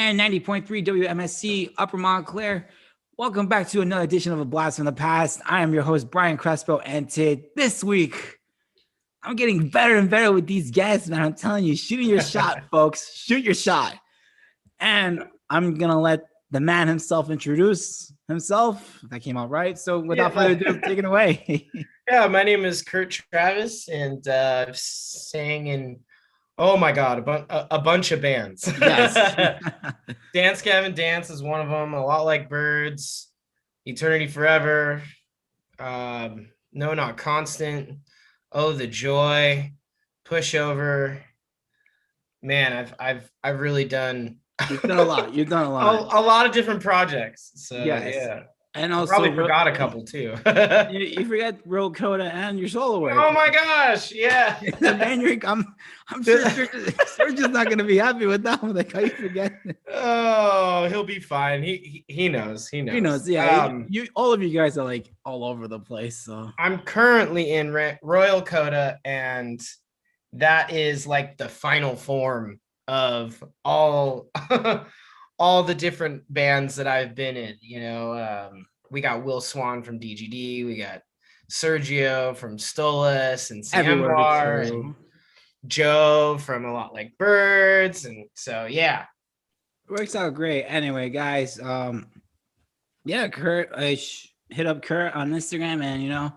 and 90.3 WMSC Upper Montclair. Welcome back to another edition of A Blast from the Past. I am your host, Brian Crespo, and this week, I'm getting better and better with these guests, man. I'm telling you, shoot your shot, folks. Shoot your shot. And I'm going to let the man himself introduce himself. That came out right. So without further ado, take it away. Yeah, my name is Kurt Travis, and sang in, oh my God, a bunch of bands. Yes. Dance Gavin Dance is one of them. A Lot Like Birds, Eternity Forever, No Not Constant, Oh the Joy, Pushover. Man, I've really done. You've done a lot. You've done a lot. A lot of different projects. So yes. Yeah. And also probably forgot a couple too. you forgot Royal Coda and your solo work. Oh my gosh, yeah. Man, I'm sure Serge is not going to be happy with that one. Like, how you forget? Oh, he'll be fine. He knows. He knows. Yeah. You all of you guys are like all over the place. So I'm currently in Royal Coda, and that is like the final form of all all the different bands that I've been in. We got Will Swan from DGD, we got Sergio from Stolas and Sambar, and Joe from A Lot Like Birds, and so yeah, works out great. Anyway, guys, Kurt, I hit up Kurt on Instagram, and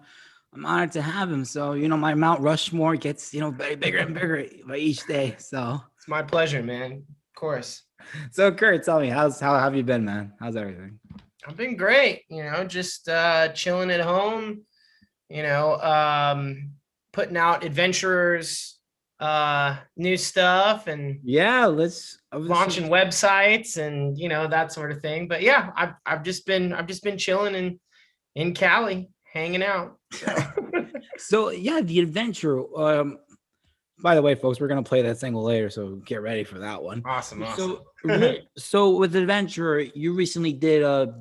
I'm honored to have him. So my Mount Rushmore gets bigger and bigger by each day. So it's my pleasure, man. Of course. So Kurt, tell me, how have you been, man? How's everything? I've been great, just chilling at home, putting out adventurers, new stuff, and let's launching websites and that sort of thing. But yeah, I've just been chilling in Cali, hanging out. So yeah, the adventure. By the way, folks, we're gonna play that single later, so get ready for that one. Awesome. So with Adventurer, you recently did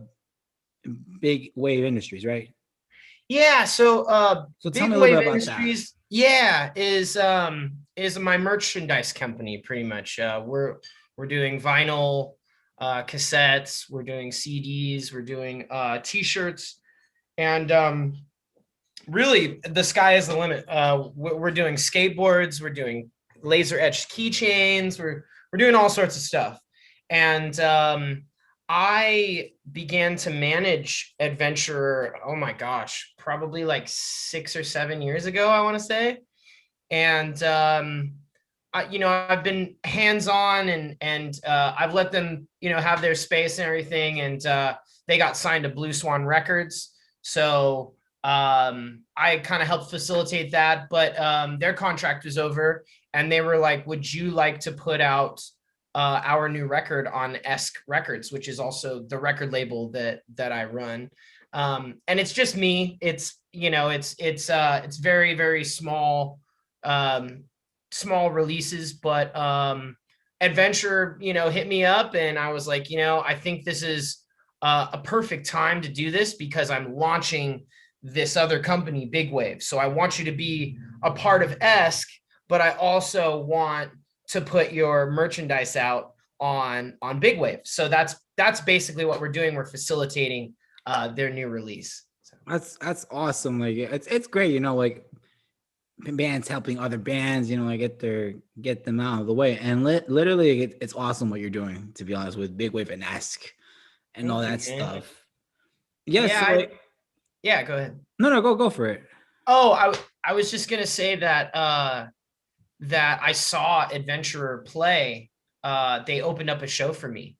Big Wave Industries, right? Yeah. So tell me Big a little Wave bit about Industries, that. is my merchandise company. Pretty much, we're doing vinyl, cassettes, we're doing CDs, we're doing T-shirts, and really the sky is the limit. We're doing skateboards, we're doing laser etched keychains, we're doing all sorts of stuff. And I began to manage Adventurer, oh my gosh, probably like 6 or 7 years ago, I want to say. And I've been hands-on, and I've let them have their space and everything, and they got signed to Blue Swan Records. So I kind of helped facilitate that, but their contract was over, and they were like, would you like to put out our new record on Esk Records, which is also the record label that I run. And it's just me. It's it's very, very small releases, but Adventure hit me up, and I was like, I think this is a perfect time to do this, because I'm launching this other company, Big Wave. So I want you to be a part of Esk, but I also want to put your merchandise out on Big Wave. So that's basically what we're doing. We're facilitating their new release. So. That's awesome. Like it's great, like bands helping other bands, like get them out of the way. And literally it's awesome what you're doing, to be honest, with Big Wave and Esk and Thank all you, that man. stuff. Yeah. Yeah, go ahead. No, go for it. Oh, I was just gonna say that that I saw Adventurer play. They opened up a show for me,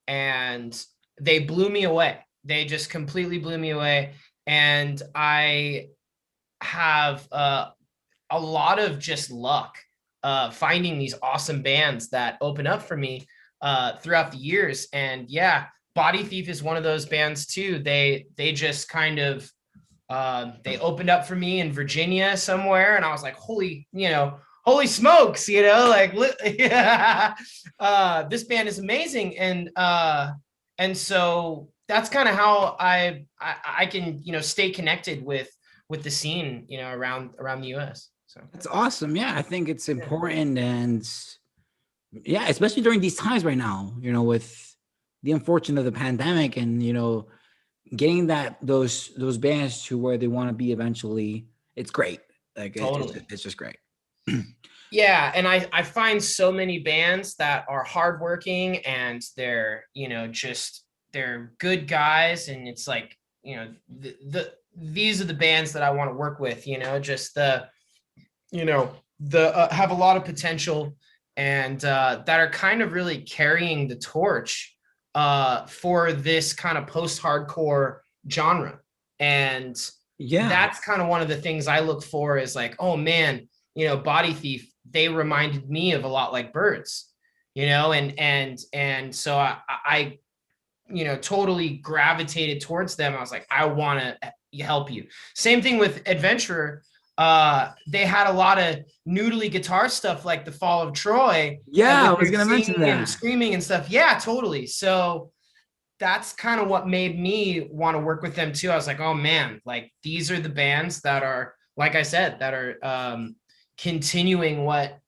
and they blew me away. They just completely blew me away. And I have a lot of just luck finding these awesome bands that open up for me throughout the years. And yeah, Body Thief is one of those bands too. They just kind of they opened up for me in Virginia somewhere, and I was like, holy smokes, like this band is amazing. And so that's kind of how I can stay connected with the scene around the US. So that's awesome. Yeah, I think it's important, and Yeah, especially during these times right now, with the unfortunate of the pandemic, and getting those bands to where they want to be eventually, it's great. Like Totally. it's just great. Yeah, and I find so many bands that are hardworking and they're, just they're good guys, and it's like, these are the bands that I want to work with, just the have a lot of potential, and that are kind of really carrying the torch for this kind of post-hardcore genre. And Yeah. that's kind of one of the things I look for, is like, oh man, Body Thief, they reminded me of a lot like Birds, and so I totally gravitated towards them. I was like, I want to help you. Same thing with Adventurer. They had a lot of noodly guitar stuff like The Fall of Troy, and Yeah, I with was their gonna mention singing and that. screaming and stuff. Yeah, totally. So that's kind of what made me want to work with them too. I was like, oh man, like these are the bands that are, like I said, that are continuing what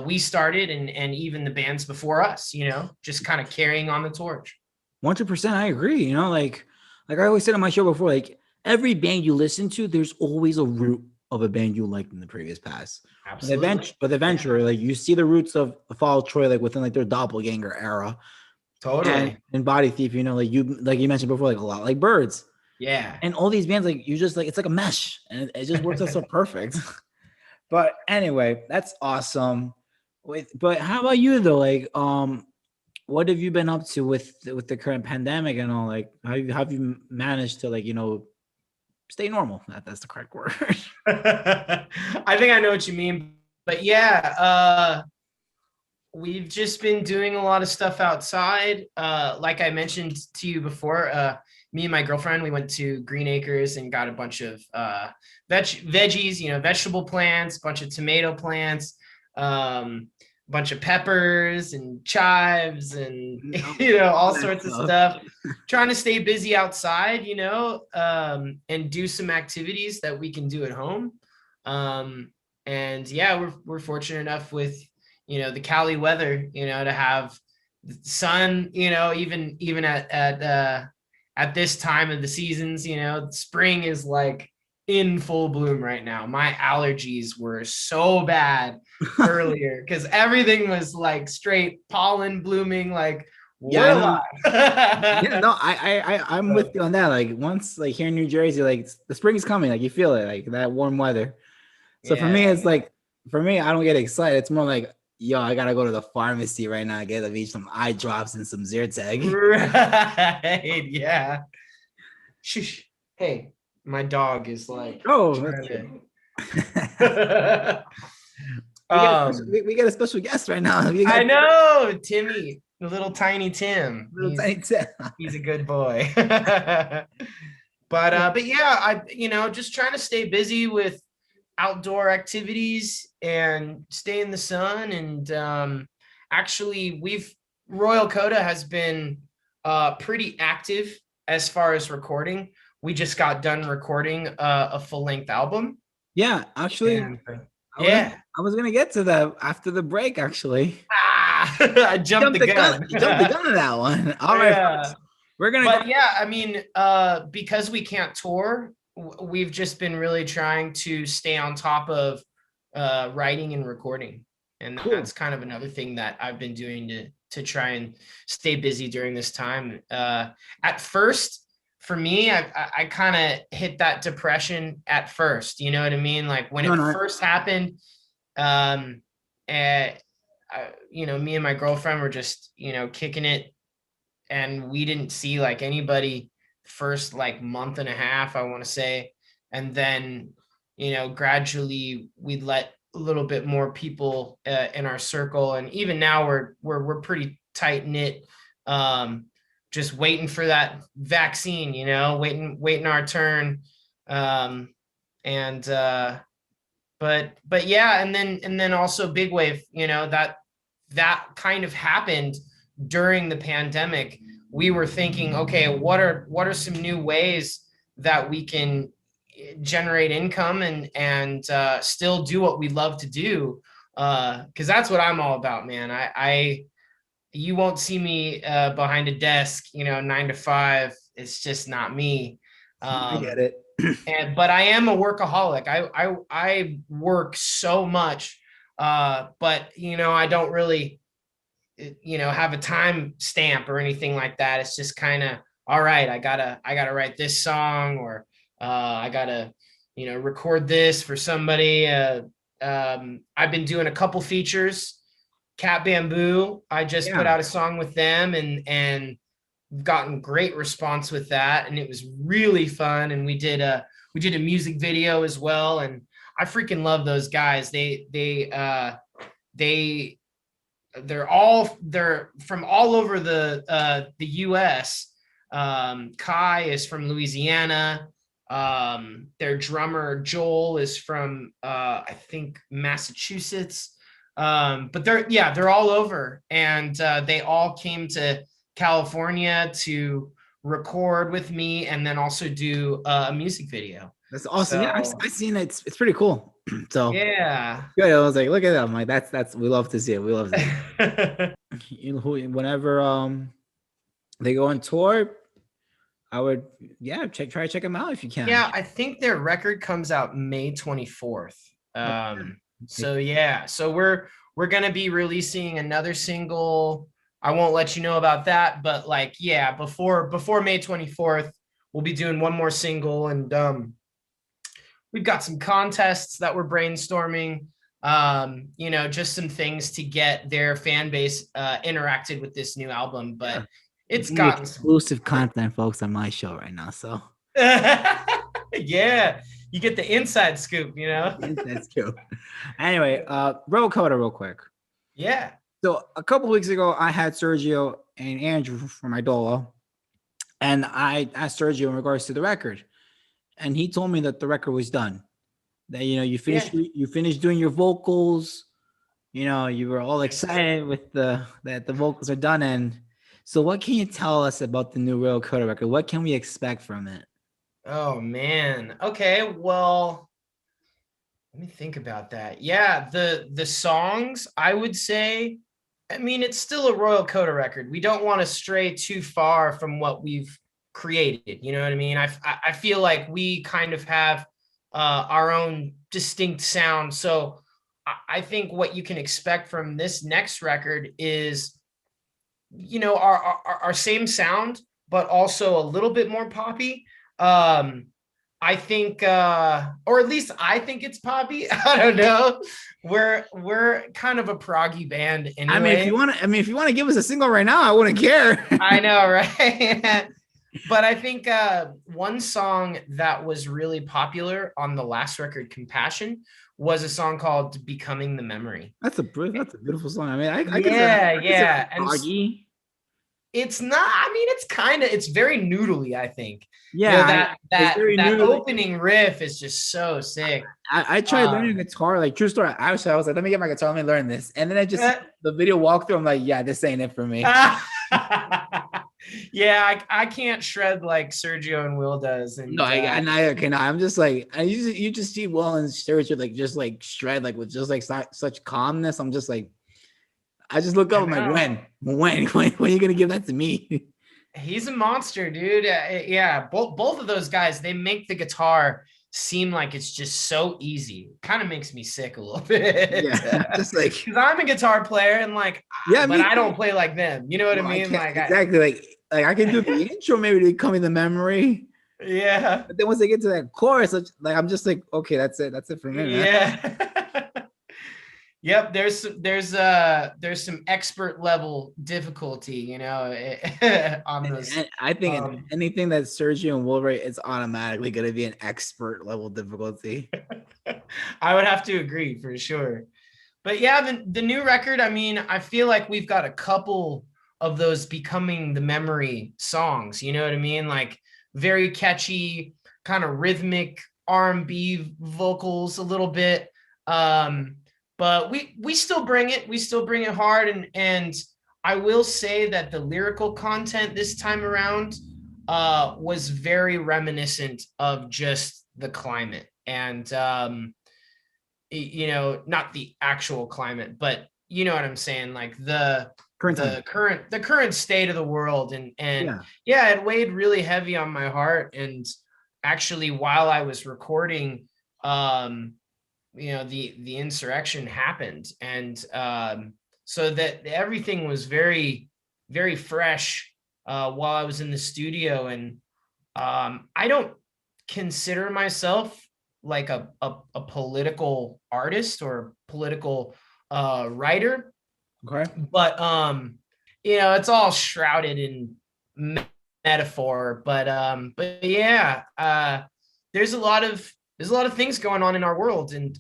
we started, and even the bands before us, just kind of carrying on the torch. 100%, I agree. Like I always said on my show before, like every band you listen to, there's always a root of a band you liked in the previous past. Absolutely. But eventually, like you see the roots of the Fall of Troy, like within like their doppelganger era, and Totally. in Body Thief, like you mentioned before, like a lot like Birds, Yeah. and all these bands, like you just like it's like a mesh, and it just works out so perfect. But anyway, that's awesome. But how about you though? Like, what have you been up to with the current pandemic and all? Like, how have you managed to like stay normal? That's the correct word. I think I know what you mean. But yeah, we've just been doing a lot of stuff outside. Like I mentioned to you before, me and my girlfriend, we went to Green Acres and got a bunch of veggies, vegetable plants, a bunch of tomato plants, a bunch of peppers and chives, and all sorts of stuff. Trying to stay busy outside, and do some activities that we can do at home. And yeah, we're fortunate enough with the Cali weather, to have sun, even at this time of the seasons. Spring is like in full bloom right now. My allergies were so bad earlier because everything was like straight pollen blooming. Like we're Yeah, no, alive. yeah, no, I'm with you on that. Like once, like here in New Jersey, like the spring's coming, like you feel it, like that warm weather. So for me, Yeah. it's like I don't get excited. It's more like, yo, I gotta go to the pharmacy right now, get me some eye drops and some Zyrtec. Right. Yeah. Shush. Hey, my dog is like Oh, that's trying good. to. We got a special, um, we got a special guest right now. We I got know Timmy, the little tiny Tim. little He's tiny Tim. he's a good boy. But yeah, I just trying to stay busy with outdoor activities and stay in the sun. And actually, we've Royal Coda has been pretty active as far as recording. We just got done recording a full length album. Yeah, actually, And I was yeah. I was gonna get to that after the break. Actually, I jumped the gun. You jumped the gun on that one. All right, Yeah. folks, we're gonna go. But yeah, I mean, because we can't tour, we've just been really trying to stay on top of writing and recording. And Cool. that's kind of another thing that I've been doing to try and stay busy during this time. At first, for me, I kind of hit that depression at first. You know what I mean? Like when No, it no. first happened, um, and, me and my girlfriend were just, kicking it, and we didn't see like anybody first like month and a half, I want to say. And then gradually we'd let a little bit more people in our circle, and even now we're pretty tight knit, just waiting for that vaccine, waiting our turn. Um and uh but yeah, and then also big wave, that kind of happened during the pandemic. We were thinking, okay, what are some new ways that we can generate income and still do what we love to do because that's what I'm all about, man. I you won't see me behind a desk, 9 to 5. It's just not me. I get Um, it. but I am a workaholic. I work so much, but I don't really have a time stamp or anything like that. It's just kind of, all right, I gotta write this song, or I gotta record this for somebody. I've been doing a couple features. Cat Bamboo, I just put Yeah. out a song with them, and gotten great response with that, and it was really fun. And we did a music video as well, and I freaking love those guys. They they're from all over the US. Kai is from Louisiana. Their drummer Joel is from I think Massachusetts. But they're all over, and they all came to California to record with me, and then also do a music video. That's awesome. Yeah, So I've seen it. It's pretty cool. So yeah. good. I was like, look at that. I'm like, that's we love to see it. We love to see it. Whenever they go on tour, I would try to check them out if you can. Yeah, I think their record comes out May 24th. So yeah, so we're gonna be releasing another single. I won't let you know about that, but like, yeah, before May 24th, we'll be doing one more single, and we've got some contests that we're brainstorming. Just some things to get their fan base interacted with this new album, but Yeah. it's Gonna be gotten some. exclusive content, folks, on my show right now. So Yeah, you get the inside scoop, that's true. Anyway, Royal Coda real quick. Yeah. So a couple weeks ago, I had Sergio and Andrew from my Dolo, and I asked Sergio in regards to the record, and he told me that the record was done. That you finished doing your vocals. You were all excited with that the vocals are done. And so, what can you tell us about the new Royal Coda record? What can we expect from it? Oh man. Okay, well, let me think about that. Yeah, the songs, I would say, I mean, it's still a Royal Coda record. We don't want to stray too far from what we've created. You know what I mean? I feel like we kind of have our own distinct sound. So I think what you can expect from this next record is, our same sound, but also a little bit more poppy. I think, or at least I think it's poppy. I don't know. We're kind of a proggy band anyway. If you want to give us a single right now, I wouldn't care. I know, right? But I think one song that was really popular on the last record, Compassion, was a song called "Becoming the Memory." That's a beautiful song. I mean, I yeah. And proggy. It's not. I mean, it's very noodly, I think. Yeah, that opening riff is just so sick. I tried learning guitar, like true story. I was like, let me get my guitar, let me learn this. And then I just the video walkthrough, I'm like, yeah, this ain't it for me. Yeah, I can't shred like Sergio and Will does. And no, I cannot. I'm just like, you just see Will and Sergio like just like shred like with just like such calmness. I'm just like, I just look up. I'm like, when are you gonna give that to me? He's a monster, dude. Yeah, both of those guys, they make the guitar seem like it's just so easy. Kind of makes me sick a little bit. Yeah, just like, because I'm a guitar player, and like, but I don't play like them. You know what I mean? Like, exactly. Like I can do the intro, maybe to Becoming the Memory. Yeah. But then once they get to that chorus, like I'm just like, okay, that's it for me, man. Yeah. Yep, there's some expert level difficulty, on those. And I think anything that Sergio and Will write is automatically going to be an expert level difficulty. I would have to agree for sure. But yeah, the new record, I mean, I feel like we've got a couple of those Becoming the Memory songs, you know what I mean? Like very catchy, kind of rhythmic R&B vocals a little bit. But we still bring it. We still bring it hard. And I will say that the lyrical content this time around was very reminiscent of just the climate. And not the actual climate, but you know what I'm saying, like Current time. the current state of the world. And Yeah. yeah, it weighed really heavy on my heart. And actually, while I was recording, the insurrection happened. And so that everything was very, very fresh while I was in the studio. And I don't consider myself like a political artist or political writer, Okay. but it's all shrouded in metaphor. But yeah, there's a lot of things going on in our world. And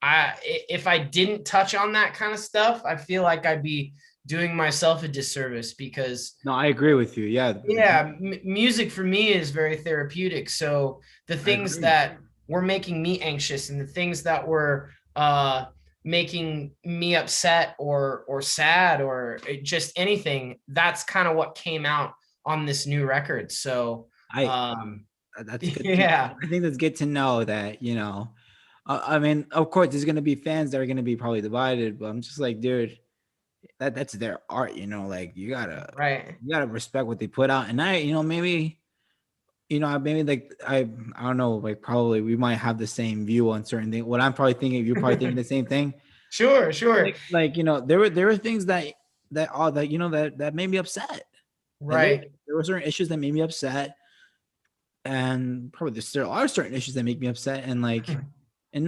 if I didn't touch on that kind of stuff, I feel like I'd be doing myself a disservice, because No, I agree with you. Yeah. yeah, music for me is very therapeutic. So the I things agree. that were making me anxious, and the things that were making me upset or sad, or just anything, that's kind of what came out on this new record. So I um that's good. yeah, I think that's good to know that, I mean, of course, there's gonna be fans that are gonna be probably divided, but I'm just like, dude, that's their art, like right. you gotta respect what they put out. And maybe, maybe like I don't know, like probably we might have the same view on certain things. What I'm probably thinking, you're probably thinking the same thing. Sure. Like there were things that all that that made me upset. Like Right. there were certain issues that made me upset, and probably there still are certain issues that make me upset. And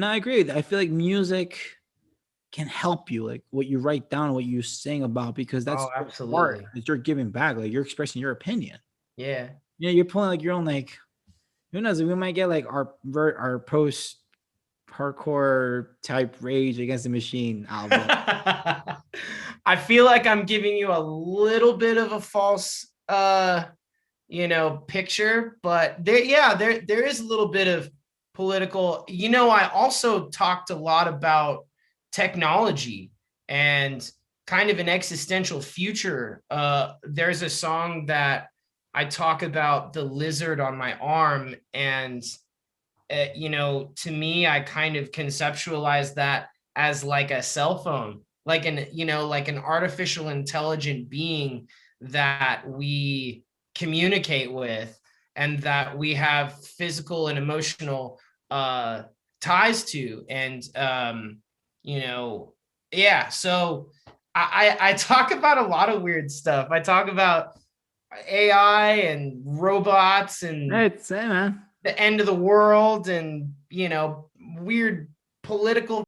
I agree. I feel like music can help you, like what you write down, what you sing about, because that's Oh, your art. absolutely. It's you're giving back, like you're expressing your opinion. Yeah. You're pulling like your own, like who knows? We might get like our post hardcore type Rage Against the Machine album. I feel like I'm giving you a little bit of a false picture, but there is a little bit of political. I also talked a lot about technology and kind of an existential future. There's a song that I talk about the lizard on my arm, and to me, I kind of conceptualize that as like a cell phone, like an artificial intelligent being that we communicate with, and that we have physical and emotional ties to. And yeah, so I talk about a lot of weird stuff. I talk about AI and robots and It's man. the end of the world, and weird political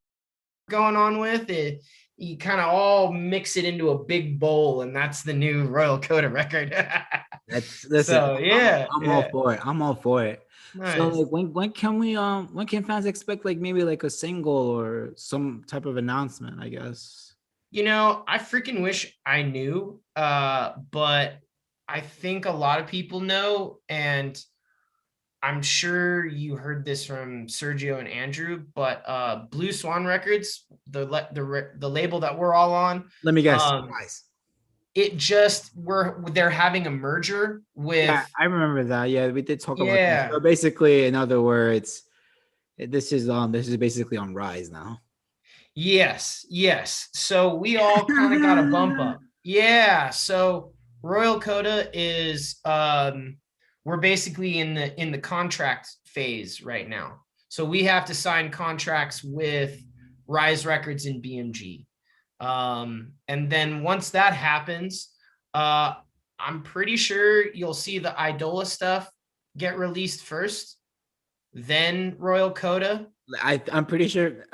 going on with it. You kind of all mix it into a big bowl, and that's the new Royal Coda record. Listen. So yeah, I'm all for it. I'm all for it. So nice. like when can fans expect like maybe like a single or some type of announcement, I guess? I freaking wish I knew, but I think a lot of people know. And I'm sure you heard this from Sergio and Andrew, but Blue Swan Records, the label that we're all on, Let me guess. um, Guys. they're having a merger Yeah, with. I remember that. Yeah, we did talk about that. Yeah. So basically, in other words, this is basically on Rise now. Yes. So we all kind of got a bump up. Yeah. So Royal Coda is we're basically in the contract phase right now. So we have to sign contracts with Rise Records and BMG. And then once that happens, I'm pretty sure you'll see the Idola stuff get released first, then Royal Coda. I'm pretty sure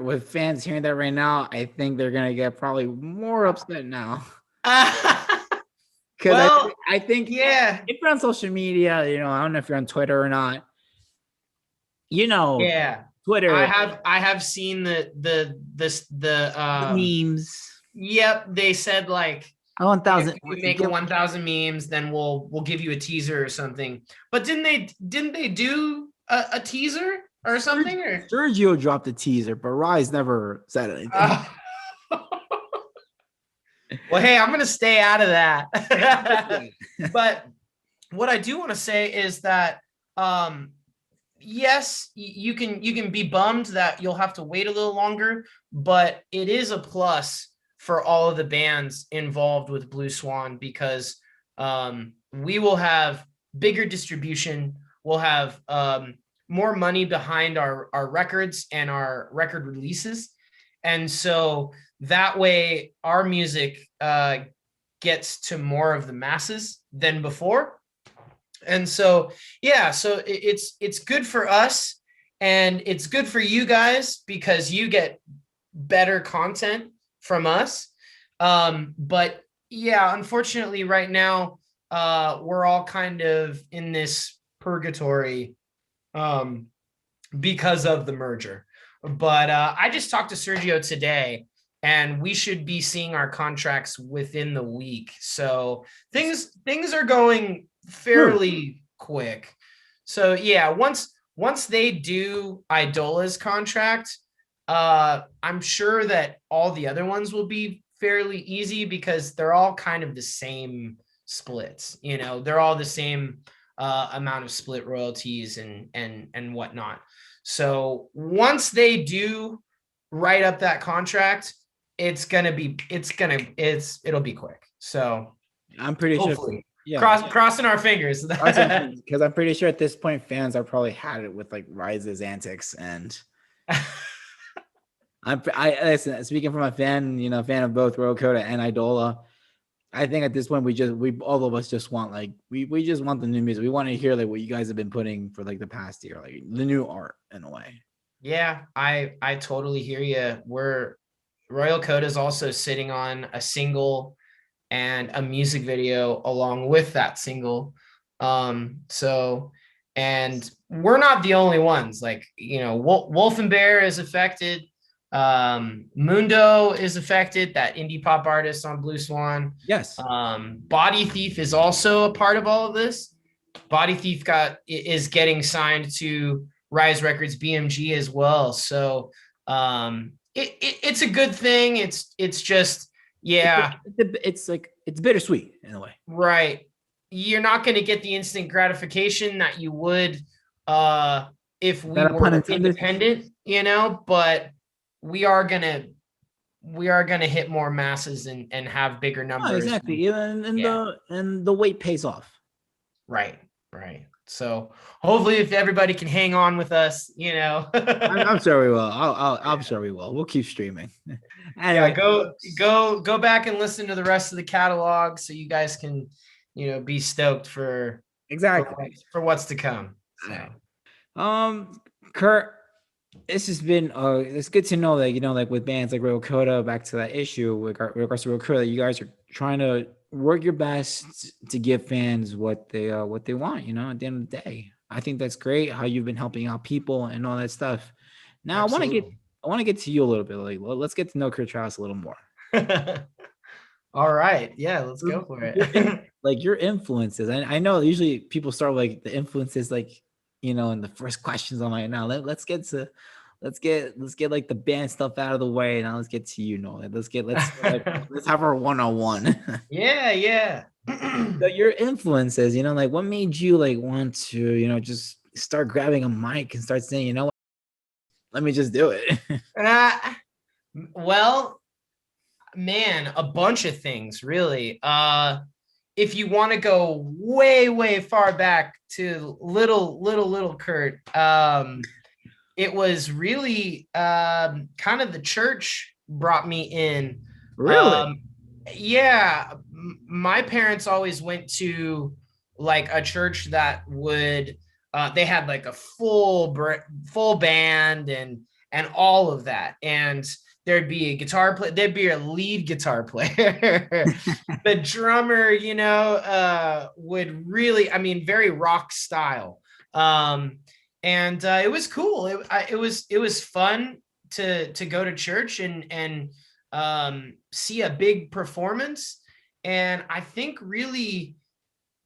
with fans hearing that right now, I think they're gonna get probably more upset now. Because Well, I think yeah. if you're on social media, I don't know if you're on Twitter or not. Yeah. I Twitter, have seen the the memes. yep, they said like if 1,000. you make a 1,000 memes, then we'll give you a teaser or something. But didn't they do a teaser or something? Or Sergio dropped a teaser, but Rise never said anything. well, hey, I'm gonna stay out of that. Yeah. But what I do want to say is that yes, you can be bummed that you'll have to wait a little longer, but it is a plus for all of the bands involved with Blue Swan because we will have bigger distribution, we'll have more money behind our records and our record releases, and so that way our music gets to more of the masses than before. And so yeah, so it's good for us and it's good for you guys because you get better content from us. But yeah, unfortunately right now we're all kind of in this purgatory um because of the merger. But I just talked to Sergio today, and we should be seeing our contracts within the week. So things are going fairly quick. So yeah, once they do Idola's contract, I'm sure that all the other ones will be fairly easy because they're all kind of the same splits. You know, they're all the same amount of split royalties and whatnot. So once they do write up that contract, it'll be quick. So I'm pretty hopefully, sure. Yeah, crossing our fingers. because I'm pretty sure at this point fans are probably had it with like Rise's antics, and I listen, speaking from a fan, fan of both Royal Coda and Idola. I think at this point we all of us just want like we just want the new music. We want to hear like what you guys have been putting for like the past year, like the new art in a way. Yeah, I totally hear you. Royal Coda is also sitting on a single and a music video along with that single. So, and we're not the only ones. Like, Wolf and Bear is affected. Mundo is affected, that indie pop artist on Blue Swan. Yes. Body Thief is also a part of all of this. Body Thief is getting signed to Rise Records BMG as well. So it's a good thing. It's just, yeah, it's bittersweet in a way. right. You're not going to get the instant gratification that you would if we were independent, but we are gonna hit more masses and have bigger numbers. Oh, exactly. And the wait pays off. Right. So hopefully if everybody can hang on with us, I'm sure we will. I'm sure we will. We'll keep streaming. Anyway, go back and listen to the rest of the catalog so you guys can, be stoked for for what's to come. So. Kurt, this has been it's good to know that like with bands like Royal Coda, back to that issue with regards to Royal Coda, you guys are trying to work your best to give fans what they want, at the end of the day. I think that's great how you've been helping out people and all that stuff. Now Absolutely. I want to get to you a little bit. Like, let's get to know Kurt Travis a little more. All right. Yeah, let's go for it. Like your influences. I know usually people start with, like the influences, like, in the first questions. I'm like, now let's get like the band stuff out of the way. Now let's get to let's have our 101. Yeah. So your influences, like what made you like want to, just start grabbing a mic and start saying, what, let me just do it. Well, man, a bunch of things, really. If you want to go way far back to little Kurt, it was really kind of the church brought me in. Really? Yeah, my parents always went to like a church that would they had like a full band and all of that, and there'd be a guitar player, there'd be a lead guitar player. The drummer, would really, very rock style. And it was cool. It was fun to go to church and see a big performance. And I think really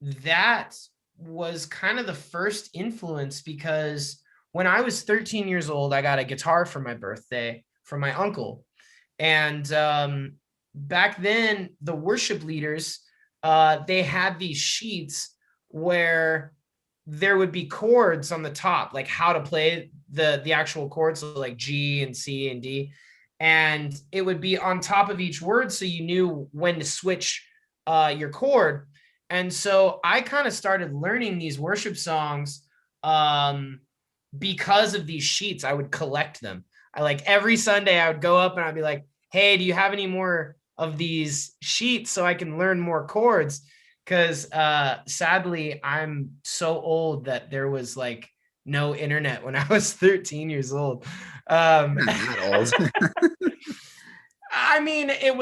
that was kind of the first influence, because when I was 13 years old, I got a guitar for my birthday from my uncle. And back then, the worship leaders, they had these sheets where there would be chords on the top, like how to play the actual chords, so like G and C and D, and it would be on top of each word, so you knew when to switch your chord. And so I kind of started learning these worship songs because of these sheets. I would collect them. I like every Sunday I would go up and I'd be like, hey, do you have any more of these sheets so I can learn more chords? Because sadly, I'm so old that there was like no internet when I was 13 years old. Not that old. I mean, it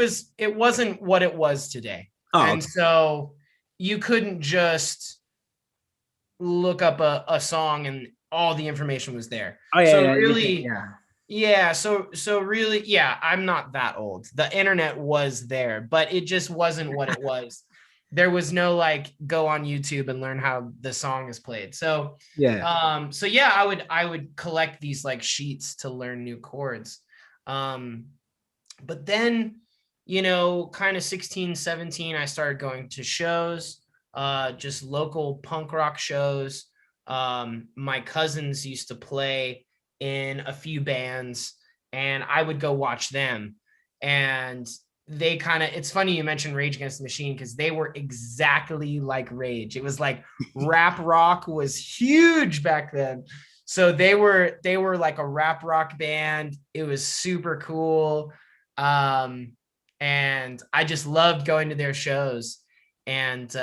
wasn't what it was today. Oh, And okay. so you couldn't just look up a song and all the information was there. Oh yeah, So yeah, really, yeah. yeah, so really, yeah, I'm not that old. The internet was there, but it just wasn't what it was. There was no like go on YouTube and learn how the song is played. So Yeah. so yeah, I would collect these like sheets to learn new chords. But then, kind of 16, 17, I started going to shows, just local punk rock shows. My cousins used to play in a few bands, and I would go watch them. And they kind of, it's funny you mentioned Rage Against the Machine, because they were exactly like Rage. It was like rap rock was huge back then. So they were like a rap rock band. It was super cool. Um, and I just loved going to their shows. And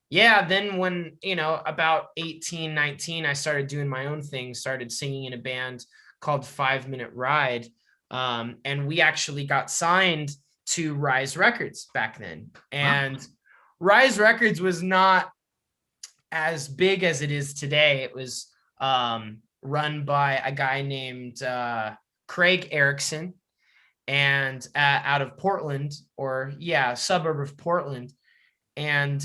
yeah, then when, about 18, 19, I started doing my own thing, started singing in a band called 5 Minute Ride. And we actually got signed to Rise Records back then. And Rise Records was not as big as it is today. It was run by a guy named Craig Erickson, and out of Portland, or yeah, suburb of Portland. And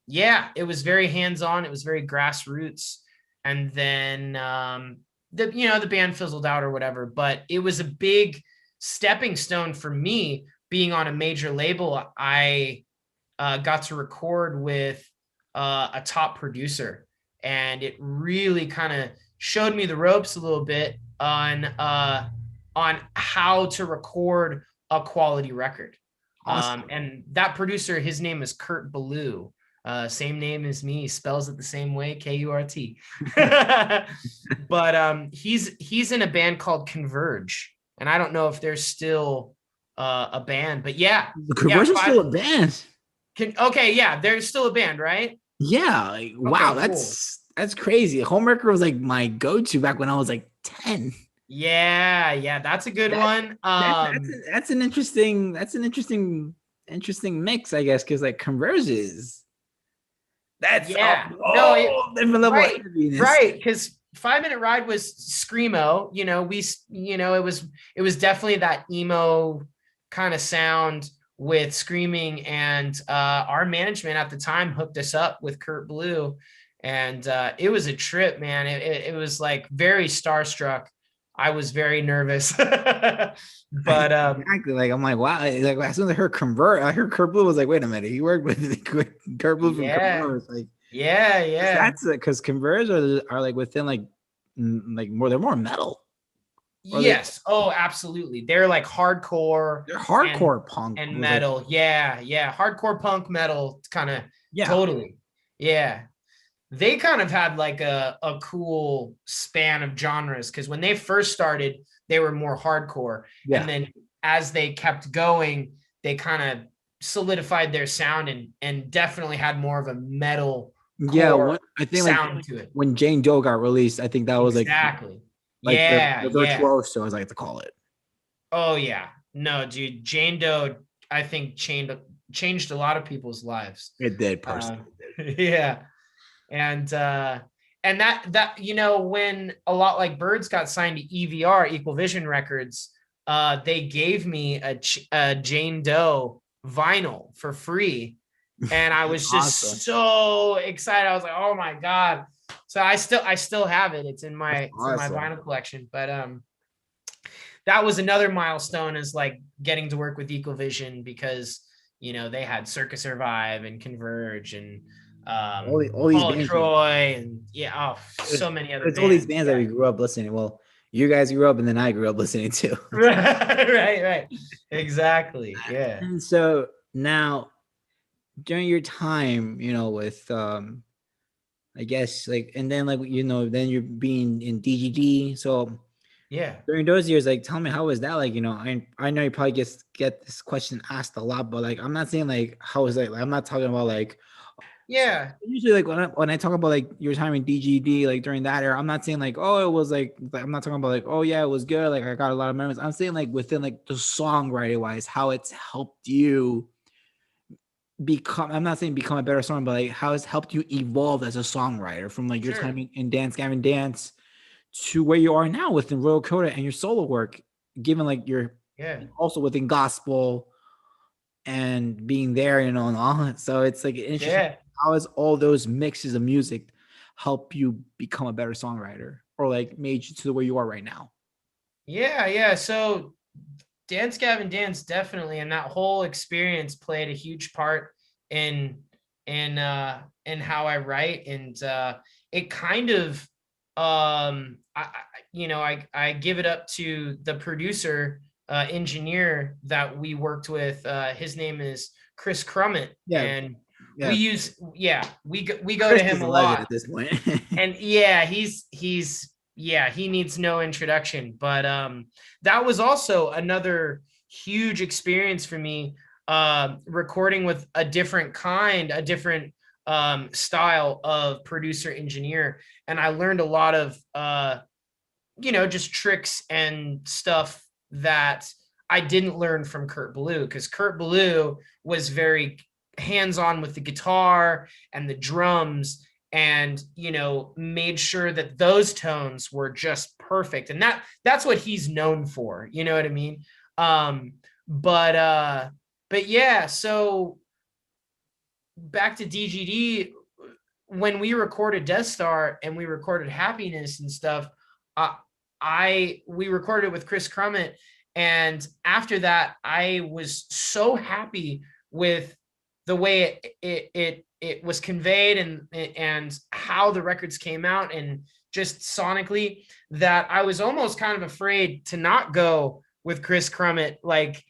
yeah, it was very hands-on. It was very grassroots. And then the band fizzled out or whatever, but it was a big stepping stone for me being on a major label. I got to record with a top producer, and it really kind of showed me the ropes a little bit on how to record a quality record. Awesome. And that producer, his name is Kurt Ballou. Same name as me, spells it the same way, Kurt. But he's in a band called Converge, and I don't know if there's still a band, but yeah, The Conversion's still a band. Okay, yeah, there's still a band, right? Yeah, like, wow, Okay, cool. that's crazy. Homewrecker was like my go-to back when I was like 10. Yeah, that's a good That, one. that's an interesting mix, I guess, because like Converges, that's a Yeah, no, whole different level of right, heaviness. right, because 5 Minute Ride was screamo. It was definitely that emo kind of sound with screaming, and our management at the time hooked us up with Kurt Blue, and it was a trip, man. It was like very starstruck. I was very nervous, but Exactly. Like I'm like, wow. Like as soon as I heard Convert, I heard Kurt Blue was like, wait a minute, he worked with Kurt Blue from yeah, Converge. Like yeah. that's it, because Converge are like within like they're more metal. Or Yes. Oh, absolutely. They're like hardcore they're and hardcore punk. and Was like, metal. Yeah. Hardcore punk metal kind of yeah, totally. Yeah. They kind of had like a cool span of genres, because when they first started, they were more hardcore. yeah, And then as they kept going, they kind of solidified their sound and definitely had more of a metal yeah. core I think like sound to it. when Jane Doe got released, I think that was Exactly. like Yeah, the yeah. virtuoso, as I like to call it. Oh yeah. No, dude, Jane Doe, I think changed a lot of people's lives. It did personally. Yeah. And that when a lot like Birds got signed to EVR, Equal Vision Records, they gave me a Jane Doe vinyl for free, and I was Awesome. just so excited. I was like, oh my god. So I still have it. It's in my Awesome. vinyl collection. But that was another milestone, is like getting to work with Equal Vision, because they had Circus Survive and Converge, and all these Paul bands. Troy, and yeah, oh, There's, so many other there's all these bands. bands that Yeah. we grew up listening. Well, you guys grew up, and then I grew up listening to. Right. Exactly. Yeah. And so now, during your time, with I guess like, and then like then you're being in DGD. So Yeah. during those years, like, tell me, how was that? Like, I know you probably get this question asked a lot, but like, I'm not saying like how is that. Like, I'm not talking about like. So Yeah. usually, like when I talk about like your time in DGD, like during that era, I'm not saying like, oh, it was like I'm not talking about like, oh yeah, it was good. Like I got a lot of memories. I'm saying like within like the songwriting wise, how it's helped you become. I'm not saying become a better songwriter, but like how it's helped you evolve as a songwriter from like your time Sure. in Dance Gavin Dance to where you are now within Royal Coda and your solo work, given like you're Yeah. also within gospel and being there, and all. So it's like interesting. Yeah. How has all those mixes of music help you become a better songwriter or like made you to where you are right now? Yeah. So Dance Gavin Dance definitely, and that whole experience played a huge part in in how I write, and it kind of I give it up to the producer, engineer that we worked with. His name is Chris Crummett, Yeah, and yeah. we go to Chris him is a a legend lot. at this point. And yeah, he needs no introduction. But that was also another huge experience for me, recording with a different style of producer engineer. And I learned a lot of just tricks and stuff that I didn't learn from Kurt Ballou, because Kurt Ballou was very hands-on with the guitar and the drums, and made sure that those tones were just perfect, and that's what he's known for, you know what I mean. um but yeah, so back to DGD, when we recorded Death Star and we recorded Happiness and stuff, uh, we recorded it with Chris Crummett, and after that, I was so happy with the way it was conveyed, and how the records came out, and just sonically, that I was almost kind of afraid to not go with Chris Crummett, like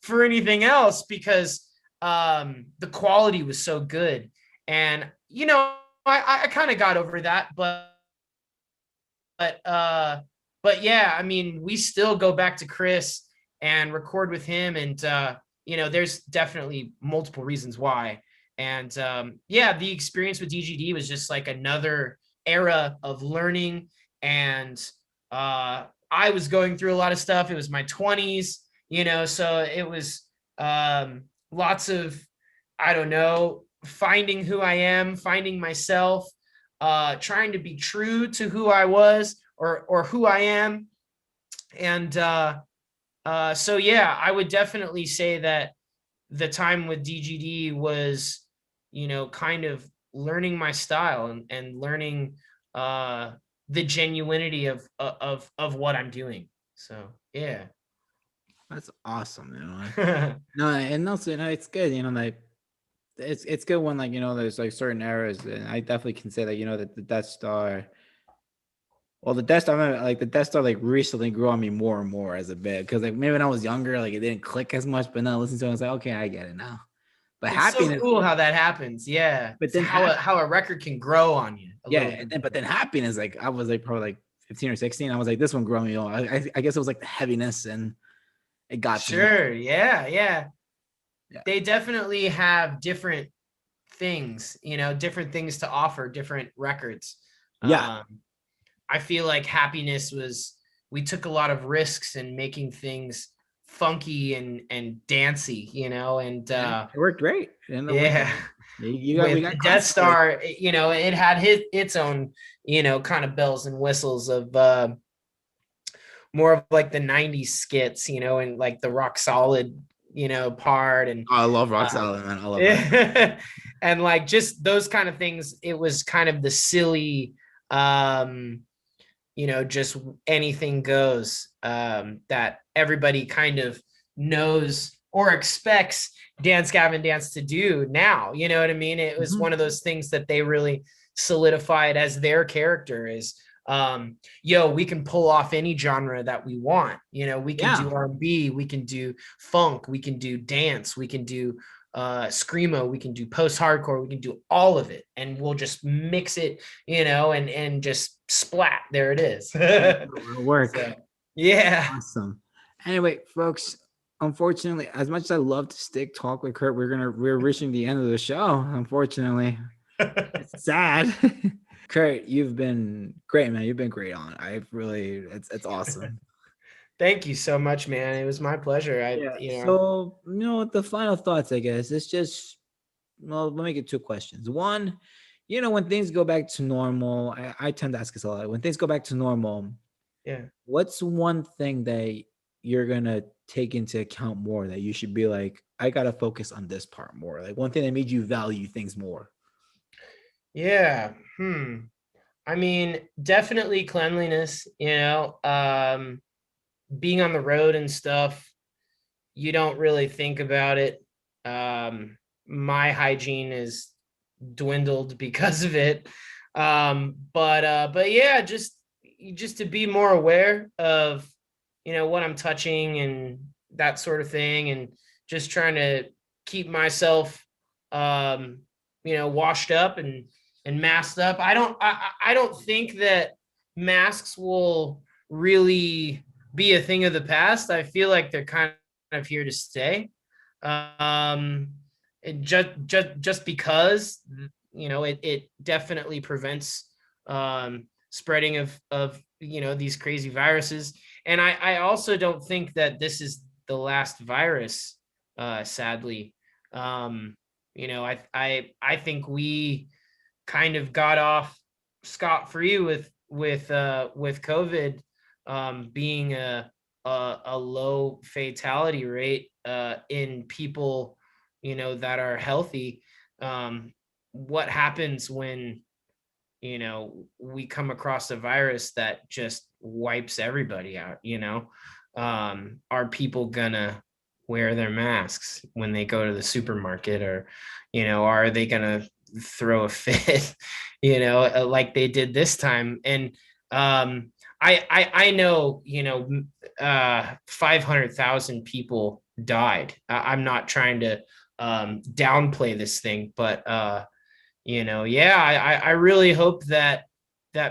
for anything else, because the quality was so good. And I kind of got over that, but uh but yeah, I mean, we still go back to Chris and record with him, and there's definitely multiple reasons why. And yeah, the experience with DGD was just like another era of learning, and I was going through a lot of stuff. It was my 20s, so it was lots of, I don't know, finding who I am, finding myself, trying to be true to who I was, or who I am. And so yeah, I would definitely say that the time with DGD was, kind of learning my style, and learning the genuinity of what I'm doing. So yeah. That's awesome, No, and also, it's good, like it's good when, like, there's like certain eras, and I definitely can say that, that the Death Star. Well, the Death Star like recently grew on me more and more as a bit, because like maybe when I was younger, like it didn't click as much, but now listening to it, I was like, okay, I get it now. But It's so happiness, cool how that happens. Yeah. but It's then how a record can grow on you a yeah, little and bit. then but then happiness, like I was like probably like 15 or 16. I was like, this one grew on me. I guess it was like the heaviness, and it got to me. Sure. Yeah. Yeah, They definitely have different things, different things to offer, different records. yeah, Um, I feel like Happiness was, we took a lot of risks in making things funky and dancey, and yeah. It worked great. And it worked yeah. great. We With got the Death classic like, Star, it had its own, kind of bells and whistles of more of like the 90s skits, and like the rock solid, part, and oh, I love Rock uh, Solid, man. I love Rock. and like just those kind of things. It was kind of the silly, just anything goes, that everybody kind of knows or expects Dance Gavin Dance to do now. You know what I mean? It was Mhm. one of those things that they really solidified as their character is, yo, we can pull off any genre that we want. You know, we can Yeah. do R&B, we can do funk, we can do dance, we can do screamo, we can do post-hardcore, we can do all of it, and we'll just mix it, you know, and just splat, there it is. It'll work. So yeah. Awesome. Anyway, folks, unfortunately, as much as I love to stick talk with Kurt, we're reaching the end of the show. Unfortunately, it's sad. Kurt, you've been great, man. You've been great on. I've really, it's awesome. Thank you so much, man. It was my pleasure. I, Yeah. you know, So, the final thoughts, I guess, it's just, well, let me get two questions. One, when things go back to normal, I tend to ask this a lot. When things go back to normal, yeah. what's one thing that you're gonna take into account more that you should be like, I gotta focus on this part more? Like one thing that made you value things more. Yeah. I mean, definitely cleanliness, being on the road and stuff, you don't really think about it. My hygiene is dwindled because of it. But yeah, just to be more aware of, what I'm touching and that sort of thing, and just trying to keep myself, washed up and masked up. I don't think that masks will really be a thing of the past. I feel like they're kind of here to stay. Um, just because it definitely prevents spreading of these crazy viruses. And I also don't think that this is the last virus, sadly. I think we kind of got off scot-free with COVID, being a low fatality rate in people that are healthy. What happens when we come across a virus that just wipes everybody out? Are people gonna wear their masks when they go to the supermarket, or are they gonna throw a fit, like they did this time? And I know 500,000 people died. I'm not trying to downplay this thing, but yeah, I really hope that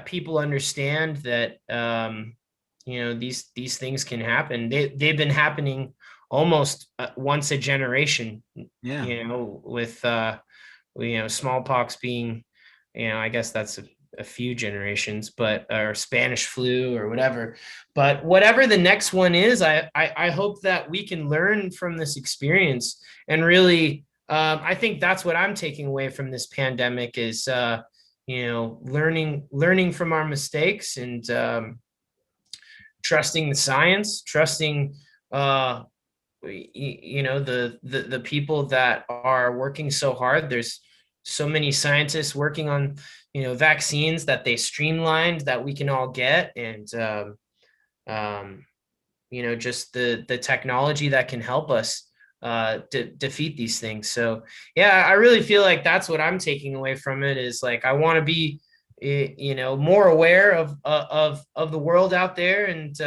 people understand that these things can happen. They've been happening almost once a generation, Yeah. with smallpox being, I guess that's a few generations, but or Spanish flu or whatever. But whatever the next one is, I hope that we can learn from this experience and really. I think that's what I'm taking away from this pandemic is, learning from our mistakes, and trusting the science, trusting, the people that are working so hard. There's so many scientists working on, vaccines that they streamlined that we can all get, and just the technology that can help us defeat these things. So yeah, I really feel like that's what I'm taking away from it is like, I want to be, more aware of the world out there. And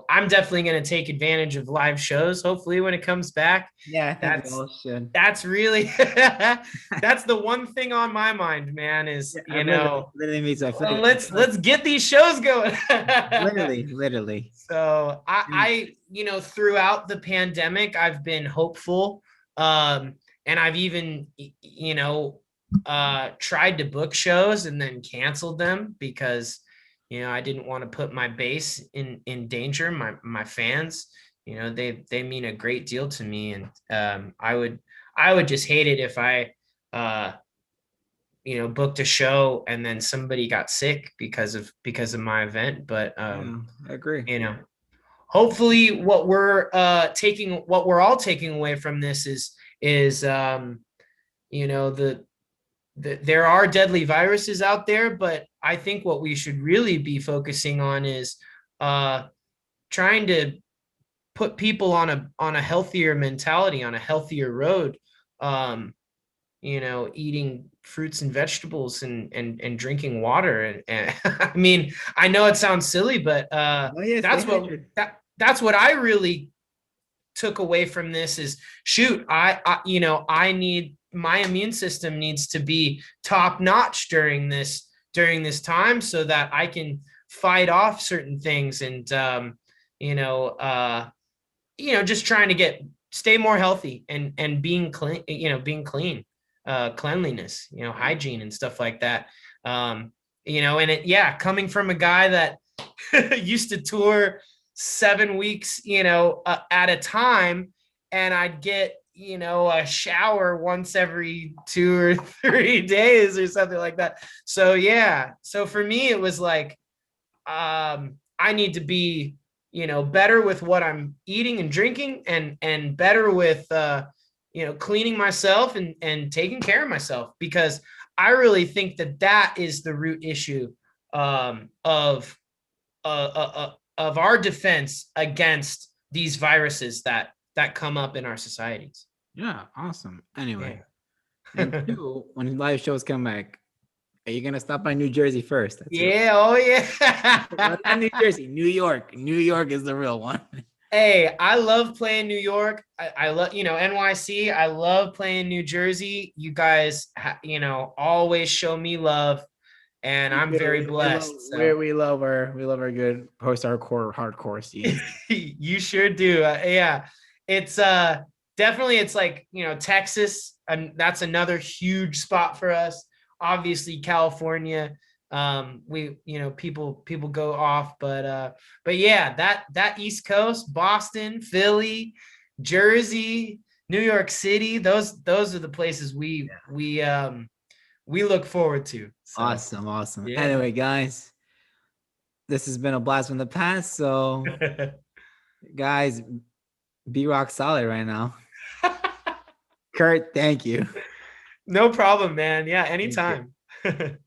I'm definitely going to take advantage of live shows, hopefully, when it comes back. Yeah, I think we That's all should. that's really that's the one thing on my mind, man, is, Yeah, I literally means I feel let's get these shows going. literally. So And throughout the pandemic, I've been hopeful. And I've even, tried to book shows and then canceled them because, I didn't want to put my base in danger. My fans, they mean a great deal to me. And I would just hate it if I, booked a show and then somebody got sick because of my event. But yeah, I agree. hopefully what we're all taking away from this is there are deadly viruses out there, but I think what we should really be focusing on is trying to put people on a healthier mentality, on a healthier road. Eating fruits and vegetables and drinking water. And I mean, I know it sounds silly, but Oh, yeah, stay hydrated. that's what I really took away from this is shoot, I need my immune system needs to be top notch during this time so that I can fight off certain things and you know uh just trying to stay more healthy and being clean, being clean, cleanliness, hygiene and stuff like that. And coming from a guy that used to tour 7 weeks, at a time, and I'd get, a shower once every 2 or 3 days or something like that. So yeah. So for me, it was like, I need to be, better with what I'm eating and drinking and better with, cleaning myself and taking care of myself, because I really think that is the root issue, of our defense against these viruses that come up in our societies. Yeah, awesome. Anyway, Yeah. and two, when live shows come back, are you gonna stop by New Jersey first? That's Yeah. Oh not New yeah. Jersey, New York. New York is the real one. Hey, I love playing New York. I love, NYC. I love playing New Jersey. You guys, always show me love, and We I'm do. very blessed. So We love our good hardcore scenes. you sure do. Yeah, it's definitely, it's like, Texas, and that's another huge spot for us. Obviously California, we, people go off, but yeah, that East Coast, Boston, Philly, Jersey, New York City, those are the places we look forward to. So Awesome. yeah. Anyway, guys, this has been a blast from the past. So, guys, be rock solid right now. Kurt, thank you. No problem, man. Yeah, Thank you. anytime.